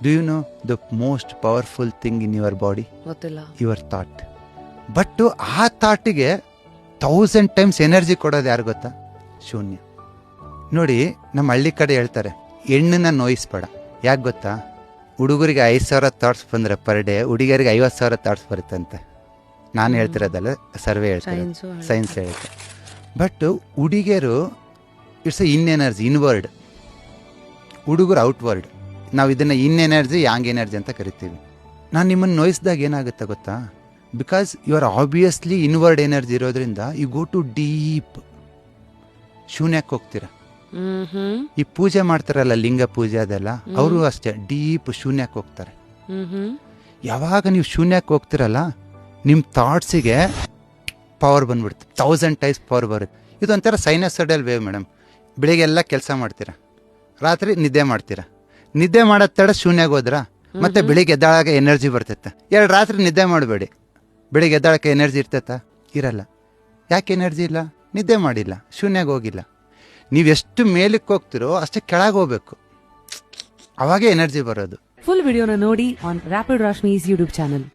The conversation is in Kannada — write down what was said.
Do you know the most powerful thing in your body? ಗೊತ್ತಿಲ್ಲ. Your thought. ಬಟ್ ಆ ಥಾಟಿಗೆ 1000 ಟೈಮ್ಸ್ ಎನರ್ಜಿ ಕೊಡೋದು ಯಾರು ಗೊತ್ತಾ? ಶೂನ್ಯ. ನೋಡಿ, ನಮ್ಮ ಹಳ್ಳಿ ಕಡೆ ಹೇಳ್ತಾರೆ, ಹೆಣ್ಣನ್ನ ನೋಯಿಸ್ಬೇಡ. ಯಾಕೆ ಗೊತ್ತಾ? ಹುಡುಗರಿಗೆ 5,000 ಥಾಟ್ಸ್ ಬಂದರೆ ಪರ್ ಡೇ, ಹುಡುಗಿಯರಿಗೆ 50,000 ಥಾಟ್ಸ್ ಬರುತ್ತಂತೆ. ನಾನು ಹೇಳ್ತಿರೋದಲ್ಲ, ಸರ್ವೆ ಹೇಳ್ತಾರೆ, ಸೈನ್ಸ್ ಹೇಳುತ್ತೆ. ಬಟ್ ಹುಡುಗಿಯರು ಇಟ್ಸ್ ಇನ್ ಎನರ್ಜಿ, ಇನ್ವರ್ಡ್. ಹುಡುಗರು ಔಟ್ವರ್ಡ್. ನಾವು ಇದನ್ನು ಇನ್ ಎನರ್ಜಿ, ಯಾಂಗ್ ಎನರ್ಜಿ ಅಂತ ಕರಿತೀವಿ. ನಾನು ನಿಮ್ಮನ್ನು ನೋಯಿಸಿದಾಗ ಏನಾಗುತ್ತೆ ಗೊತ್ತಾ? Because you are obviously inward energy ಇರೋದ್ರಿಂದ ಯು ಗೋ ಟು ಡೀಪ್. ಶೂನ್ಯಕ್ಕೆ ಹೋಗ್ತೀರ. ಈ ಪೂಜೆ ಮಾಡ್ತಾರಲ್ಲ, ಲಿಂಗ ಪೂಜೆ ಅದೆಲ್ಲ, ಅವರು ಅಷ್ಟೇ ಡೀಪ್ ಶೂನ್ಯಕ್ಕೆ ಹೋಗ್ತಾರೆ. ಯಾವಾಗ ನೀವು ಶೂನ್ಯಕ್ಕೆ ಹೋಗ್ತಿರಲ್ಲ, ನಿಮ್ಮ ಥಾಟ್ಸಿಗೆ ಪವರ್ ಬಂದ್ಬಿಡುತ್ತೆ. 1000 ಟೈಮ್ಸ್ ಪವರ್ ಬರುತ್ತೆ. ಇದೊಂಥರ ಸೈನಸೈಡಲ್ ವೇವ್ ಮೇಡಮ್. ಬೆಳಿಗ್ಗೆ ಎಲ್ಲ ಕೆಲಸ ಮಾಡ್ತೀರಾ, ರಾತ್ರಿ ನಿದ್ದೆ ಮಾಡ್ತೀರಾ. ನಿದ್ದೆ ಮಾಡೋದ್ ತಡ ಶೂನ್ಯಕ್ಕೆ ಹೋದ್ರ ಮತ್ತೆ ಬೆಳಿಗ್ಗೆ ಎದ್ದಾಳಾಗ ಎನರ್ಜಿ ಬರ್ತೈತೆ. ರಾತ್ರಿ ನಿದ್ದೆ ಮಾಡಬೇಡಿ, ಬೆಳಿಗ್ಗೆ ಎದ್ದಾಳಕ್ಕೆ ಎನರ್ಜಿ ಇರ್ತೈತಾ? ಇರಲ್ಲ. ಯಾಕೆ ಎನರ್ಜಿ ಇಲ್ಲ? ನಿದ್ದೆ ಮಾಡಿಲ್ಲ, ಶೂನ್ಯಕ್ಕೆ ಹೋಗಿಲ್ಲ. ನೀವೆಷ್ಟು ಮೇಲಕ್ಕೆ ಹೋಗ್ತಿರೋ ಅಷ್ಟೇ ಕೆಳಗೆ ಹೋಗ್ಬೇಕು, ಅವಾಗೇ ಎನರ್ಜಿ ಬರೋದು. ಫುಲ್ ವಿಡಿಯೋನ ನೋಡಿ ಆನ್ ರ್ಯಾಪಿಡ್ ರಾಶ್ಮೀಸ್ ಯೂಟ್ಯೂಬ್ ಚಾನಲ್.